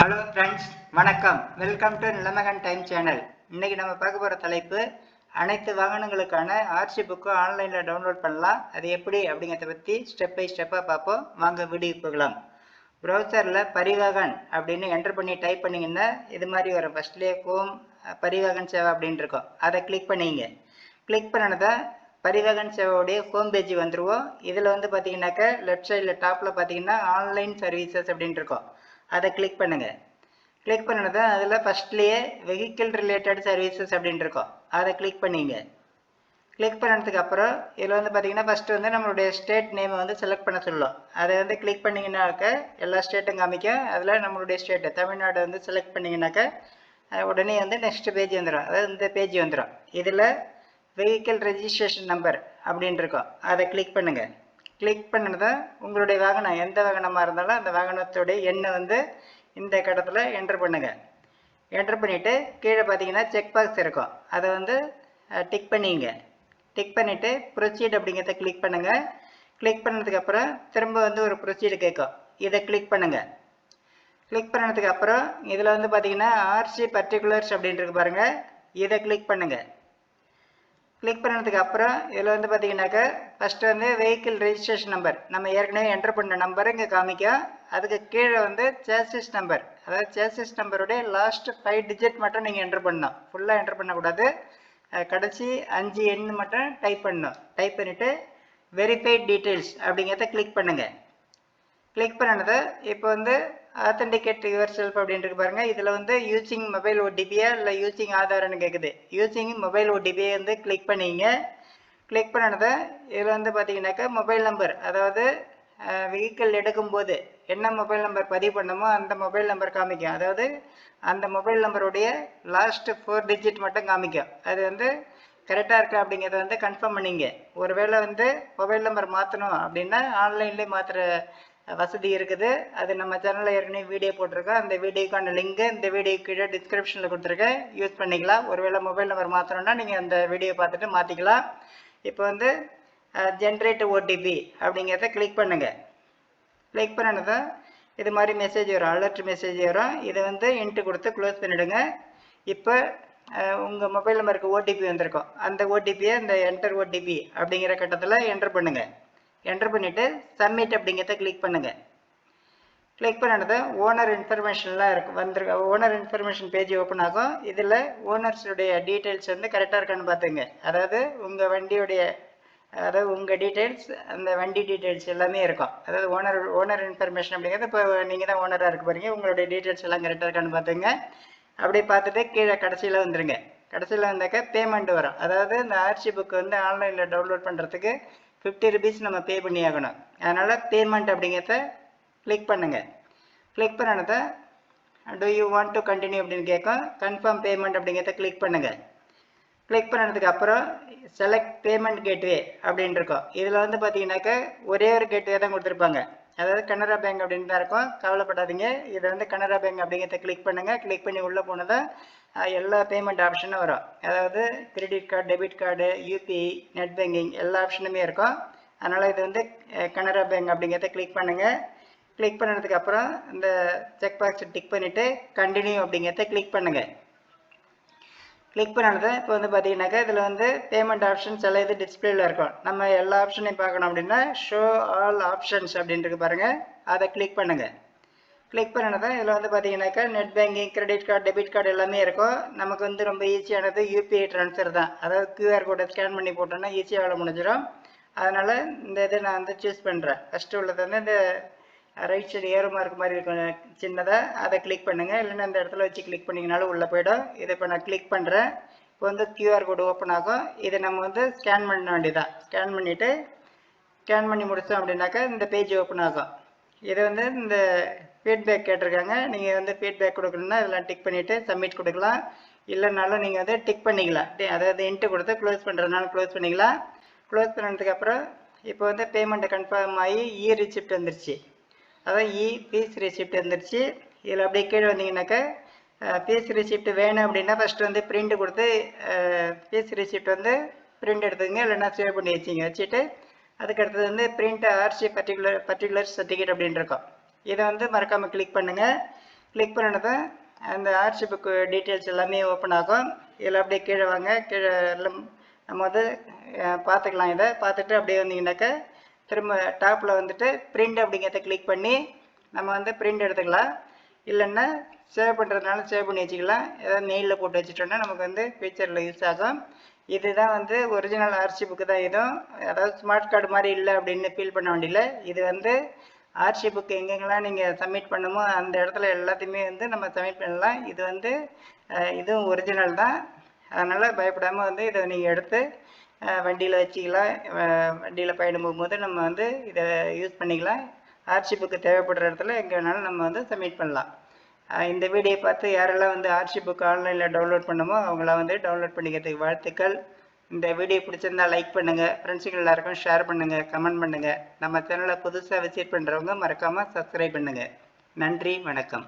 Hello friends, வணக்கம். Welcome to Nilamagan time channel. இன்னைக்கு நம்ம பார்க்க போகிற தலைப்பு அனைத்து வாகனங்களுக்கான ஆர்சி புக்கு ஆன்லைனில் டவுன்லோட் பண்ணலாம். அது எப்படி அப்படிங்கிறத பற்றி ஸ்டெப் பை ஸ்டெப்பாக பார்ப்போம். வாங்க வீடியோ போகலாம். ப்ரௌசரில் பரிவாகன் அப்படின்னு என்டர் பண்ணி டைப் பண்ணிங்கன்னா இது மாதிரி வரும். ஃபஸ்ட்லேயே ஹோம் பரிவாகன் சேவா அப்படின்னு இருக்கும். அதை கிளிக் பண்ணிங்க. கிளிக் பண்ணினதை பரிவாகன் சேவாவுடைய ஹோம் பேஜ் வந்துடுவோம். இதில் வந்து பார்த்தீங்கன்னாக்கா லெஃப்ட் சைடில் டாப்பில் பார்த்தீங்கன்னா ஆன்லைன் சர்வீசஸ் அப்படின்னு இருக்கும். அதை கிளிக் பண்ணுங்கள். கிளிக் பண்ணினதை அதில் ஃபஸ்ட்லேயே வெஹிக்கிள் ரிலேட்டட் சர்வீசஸ் அப்படின்னு இருக்கும். அதை கிளிக் பண்ணிங்க. கிளிக் பண்ணதுக்கு அப்புறம் இதில் வந்து பார்த்தீங்கன்னா ஃபஸ்ட்டு வந்து நம்மளுடைய ஸ்டேட் நேமை வந்து செலக்ட் பண்ண சொல்லும். அதை வந்து கிளிக் பண்ணிங்கன்னாக்க எல்லா ஸ்டேட்டும் காமிக்கும். அதில் நம்மளுடைய ஸ்டேட்டு தமிழ்நாடு வந்து செலக்ட் பண்ணிங்கனாக்கா உடனே வந்து நெக்ஸ்ட் பேஜ் வந்துடும். அதாவது இந்த பேஜ் வந்துடும். இதில் வெஹிக்கிள் ரெஜிஸ்ட்ரேஷன் நம்பர் அப்படின்னு இருக்கும். அதை கிளிக் பண்ணுங்கள். கிளிக் பண்ணதான் உங்களுடைய வாகனம் எந்த வாகனமாக இருந்தாலும் அந்த வாகனத்துடைய எண்ணை வந்து இந்த கடத்தில் என்டர் பண்ணுங்கள். என்டர் பண்ணிவிட்டு கீழே பார்த்தீங்கன்னா செக் பாக்ஸ் இருக்கும். அதை வந்து டிக் பண்ணிங்க. டிக் பண்ணிவிட்டு ப்ரொசீட் அப்படிங்கிறத கிளிக் பண்ணுங்கள். கிளிக் பண்ணதுக்கப்புறம் திரும்ப வந்து ஒரு ப்ரொசீடு கேட்கும். இதை கிளிக் பண்ணுங்கள். கிளிக் பண்ணதுக்கப்புறம் இதில் வந்து பார்த்தீங்கன்னா ஆர்சி பர்டிகுலர்ஸ் அப்படின்ட்டு பாருங்கள். இதை கிளிக் பண்ணுங்கள். கிளிக் பண்ணதுக்கு அப்புறம் இதில் வந்து பார்த்தீங்கன்னாக்கா ஃபஸ்ட்டு வந்து வெஹிக்கிள் ரெஜிஸ்ட்ரேஷன் நம்பர் நம்ம ஏற்கனவே என்டர் பண்ண நம்பர் இங்கே காமிக்கும். அதுக்கு கீழே வந்து சேசிஸ் நம்பர், அதாவது சேசிஸ் நம்பருடைய லாஸ்ட் 5 டிஜிட் மட்டும் நீங்கள் என்டர் பண்ணணும். ஃபுல்லாக என்டர் பண்ணக்கூடாது. கடைசி 5 எண் மட்டும் டைப் பண்ணணும். டைப் பண்ணிவிட்டு வெரிஃபைட் டீட்டெயில்ஸ் அப்படிங்கிறத கிளிக் பண்ணுங்கள். கிளிக் பண்ணினதை இப்போ வந்து ஆத்தென்டிகேட் யுவர் செல்ஃப் அப்படின்ட்டு பாருங்க. இதில் வந்து யூசிங் மொபைல் ஓடிபியா இல்லை யூசிங் ஆதார்னு கேட்குது. யூசிங் மொபைல் ஓடிபியை வந்து கிளிக் பண்ணிங்க. கிளிக் பண்ணினதை இதில் வந்து பார்த்தீங்கன்னாக்கா மொபைல் நம்பர், அதாவது வெஹிக்கிள் எடுக்கும்போது என்ன மொபைல் நம்பர் பதிவு பண்ணமோ அந்த மொபைல் நம்பர் காமிக்கும். அதாவது அந்த மொபைல் நம்பருடைய லாஸ்ட் 4 டிஜிட் மட்டும் காமிக்கும். அது வந்து கரெக்டாக இருக்கா அப்படிங்கிறத வந்து கன்ஃபார்ம் பண்ணிங்க. ஒருவேளை வந்து மொபைல் நம்பர் மாற்றணும் அப்படின்னா ஆன்லைன்லேயே மாற்றுற வசதி இருக்குது. அது நம்ம சேனலில் ஏற்கனவே வீடியோ போட்டிருக்கோம். அந்த வீடியோக்கான லிங்கு இந்த வீடியோ கீழே டிஸ்கிரிப்ஷனில் கொடுத்துருக்கேன். யூஸ் பண்ணிக்கலாம். ஒருவேளை மொபைல் நம்பர் மாற்றணும்னா நீங்கள் அந்த வீடியோ பார்த்துட்டு மாற்றிக்கலாம். இப்போ வந்து ஜென்ரேட் ஓடிபி அப்படிங்கிறத கிளிக் பண்ணுங்கள். கிளிக் பண்ணினதான் இது மாதிரி மெசேஜ் வரும், அலர்ட் மெசேஜ் வரும். இதை வந்து இன்ட்டு கொடுத்து க்ளோஸ் பண்ணிவிடுங்க. இப்போ உங்கள் மொபைல் நம்பருக்கு ஓடிபி வந்திருக்கும். அந்த ஓடிபியை இந்த என்டர் ஓடிபி அப்படிங்கிற கட்டத்தில் என்டர் பண்ணுங்கள். என்டர் பண்ணிவிட்டு சப்மிட் அப்படிங்கிறத கிளிக் பண்ணுங்கள். கிளிக் பண்ணினதை ஓனர் இன்ஃபர்மேஷன்லாம் வந்துருக்கு. ஓனர் இன்ஃபர்மேஷன் பேஜ் ஓப்பன் ஆகும். இதில் ஓனர்ஸுடைய டீட்டெயில்ஸ் வந்து கரெக்டாக இருக்கான்னு பார்த்துங்க. அதாவது உங்கள் வண்டியுடைய, அதாவது உங்கள் டீட்டெயில்ஸ், அந்த வண்டி டீட்டெயில்ஸ் எல்லாமே இருக்கும். அதாவது ஓனர் இன்ஃபர்மேஷன் அப்படிங்கிறது இப்போ நீங்கள் தான் ஓனராக இருக்க போகிறீங்க. உங்களுடைய டீட்டெயில்ஸ் எல்லாம் கரெக்டாக இருக்கான்னு பார்த்துங்க. அப்படியே பார்த்துட்டு கீழே கடைசியில் வந்துடுங்க. கடைசியில் வந்தாக்க பேமெண்ட் வரும். அதாவது இந்த ஆர்சி புக்கு வந்து ஆன்லைனில் டவுன்லோட் பண்ணுறதுக்கு 50 ருபீஸ் நம்ம பே பண்ணி ஆகணும். அதனால் பேமெண்ட் அப்படிங்கிறத கிளிக் பண்ணுங்கள். கிளிக் பண்ணினதை do you want to continue அப்படின்னு கேட்கும். கன்ஃபார்ம் பேமெண்ட் அப்படிங்கிறத கிளிக் பண்ணுங்கள். கிளிக் பண்ணதுக்கு அப்புறம் செலக்ட் பேமெண்ட் கேட்வே அப்படின்னு இருக்கும். இதில் வந்து பார்த்தீங்கன்னாக்கா ஒரே ஒரு கேட்வே தான் கொடுத்துருப்பாங்க. அதாவது கனரா பேங்க் அப்படின்னு தான் இருக்கும். கவலைப்படாதீங்க. இதை வந்து கனரா பேங்க் அப்படிங்கிறத கிளிக் பண்ணுங்கள். கிளிக் பண்ணி உள்ளே போனதான் எல்லா பேமெண்ட் ஆப்ஷனும் வரும். அதாவது credit card, debit card, UPI, net banking எல்லா ஆப்ஷனுமே இருக்கும். அதனால் இது வந்து கனரா பேங்க் அப்படிங்கிறத கிளிக் பண்ணுங்கள். கிளிக் பண்ணதுக்கு அப்புறம் இந்த செக் பாக்ஸை டிக் பண்ணிவிட்டு கண்டினியூ அப்படிங்கிறத கிளிக் பண்ணுங்கள். கிளிக் பண்ணது இப்போ வந்து பார்த்தீங்கன்னாக்கா இதில் வந்து பேமெண்ட் ஆப்ஷன்ஸ் எல்லாம் இது டிஸ்பிளேல இருக்கும். நம்ம எல்லா ஆப்ஷனையும் பார்க்கணும் அப்படின்னா ஷோ ஆல் ஆப்ஷன்ஸ் அப்படின்ட்டு பாருங்கள். அதை கிளிக் பண்ணுங்கள். கிளிக் பண்ணதான் இதில் வந்து பார்த்தீங்கன்னாக்கா net banking, credit card, debit card எல்லாமே இருக்கும். நமக்கு வந்து ரொம்ப ஈஸியானது யூபிஐ ட்ரான்ஸ்ஃபர் தான். அதாவது QR கோடை ஸ்கேன் பண்ணி போட்டோன்னா ஈஸியாக வேலை முடிஞ்சிடும். அதனால் இந்த இதை நான் வந்து சூஸ் பண்ணுறேன். ஃபஸ்ட்டு உள்ளது வந்து இந்த ரைட் சைடு ஏரோ மார்க் மாதிரி இருக்கும் சின்னதாக, அதை கிளிக் பண்ணுங்கள். இல்லைன்னா இந்த இடத்துல வச்சு கிளிக் பண்ணிங்கனாலும் உள்ளே போய்டும். இதை இப்போ நான் கிளிக் பண்ணுறேன். இப்போ வந்து QR கோடு ஓப்பன் ஆகும். இதை நம்ம வந்து ஸ்கேன் பண்ண வேண்டியதான். ஸ்கேன் பண்ணிவிட்டு ஸ்கேன் பண்ணி முடித்தோம் அப்படின்னாக்கா இந்த பேஜ் ஓப்பன் ஆகும். இதை வந்து இந்த ஃபீட்பேக் கேட்டிருக்காங்க. நீங்கள் வந்து ஃபீட்பேக் கொடுக்கணுன்னா இதெல்லாம் டிக் பண்ணிவிட்டு சப்மிட் கொடுக்கலாம். இல்லைனாலும் நீங்கள் வந்து டிக் பண்ணிக்கலாம். அதாவது இன்ட்டு கொடுத்து க்ளோஸ் பண்ணுறதுனால க்ளோஸ் பண்ணிக்கலாம். க்ளோஸ் பண்ணதுக்கப்புறம் இப்போ வந்து பேமெண்ட்டை கன்ஃபார்ம் ஆகி ரிசிப்ட் வந்துருச்சு. அதாவது ஃபீஸ் ரிசிப்ட் வந்துருச்சு. இதில் அப்படியே கீழே வந்தீங்கன்னாக்கா ஃபீஸ் ரிசிப்ட் வேணும் அப்படின்னா ஃபஸ்ட்டு வந்து பிரிண்ட் கொடுத்து ஃபீஸ் ரிசிப்ட் வந்து பிரிண்ட் எடுத்துங்க. இல்லைன்னா சேவ் பண்ணி வச்சுட்டு அதுக்கடுத்தது வந்து பிரிண்ட் ஆர்சி பர்டிகுலர் சர்டிஃபிகேட் அப்படின்னு இருக்கும். இதை வந்து மறக்காமல் கிளிக் பண்ணுங்கள். கிளிக் பண்ணினதும் அந்த ஆர்சி புக்கு டீட்டெயில்ஸ் எல்லாமே ஓப்பன் ஆகும். இதில் அப்படியே கீழே வாங்க. கீழே எல்லாம் நம்ம வந்து பார்த்துக்கலாம். இதை பார்த்துட்டு அப்படியே வந்தீங்கன்னாக்கா திரும்ப டாப்பில் வந்துட்டு பிரிண்ட் அப்படிங்கிறத கிளிக் பண்ணி நம்ம வந்து பிரிண்ட் எடுத்துக்கலாம். இல்லைன்னா சேவ் பண்ணுறதுனால சேவ் பண்ணி வச்சுக்கலாம். ஏதாவது மெயிலில் போட்டு வச்சுட்டோன்னா நமக்கு வந்து ஃபியூச்சரில் யூஸ் ஆகும். இதுதான் வந்து ஒரிஜினல் ஆர்சி புக்கு தான். இதுவும் அதாவது ஸ்மார்ட் கார்டு மாதிரி இல்லை அப்படின்னு ஃபீல் பண்ண வேண்டியதில்லை. இது வந்து ஆர்சி புக்கு எங்கெங்கெல்லாம் நீங்கள் சப்மிட் பண்ணுமோ அந்த இடத்துல எல்லாத்தையுமே வந்து நம்ம சப்மிட் பண்ணலாம். இது வந்து இதுவும் ஒரிஜினல் தான். அதனால் பயப்படாமல் வந்து இதை நீங்கள் எடுத்து வண்டியில் வச்சுக்கலாம். வண்டியில் பயணம் போகும்போது நம்ம வந்து இதை யூஸ் பண்ணிக்கலாம். ஆர்சி புக்கு தேவைப்படுற இடத்துல எங்கே வேணாலும் நம்ம வந்து சப்மிட் பண்ணலாம். இந்த வீடியோ பார்த்து யாரெல்லாம் வந்து ஆர்சி புக் ஆன்லைனில் டவுன்லோட் பண்ணுமோ அவங்களாம் வந்து டவுன்லோட் பண்ணிக்கிறதுக்கு வாழ்த்துக்கள். இந்த வீடியோ பிடிச்சிருந்தா லைக் பண்ணுங்கள், ஃப்ரெண்ட்ஸுக்கு எல்லாருக்கும் ஷேர் பண்ணுங்கள், கமெண்ட் பண்ணுங்கள். நம்ம சேனலை புதுசாக விசிட் பண்ணுறவங்க மறக்காமல் சப்ஸ்கிரைப் பண்ணுங்கள். நன்றி, வணக்கம்.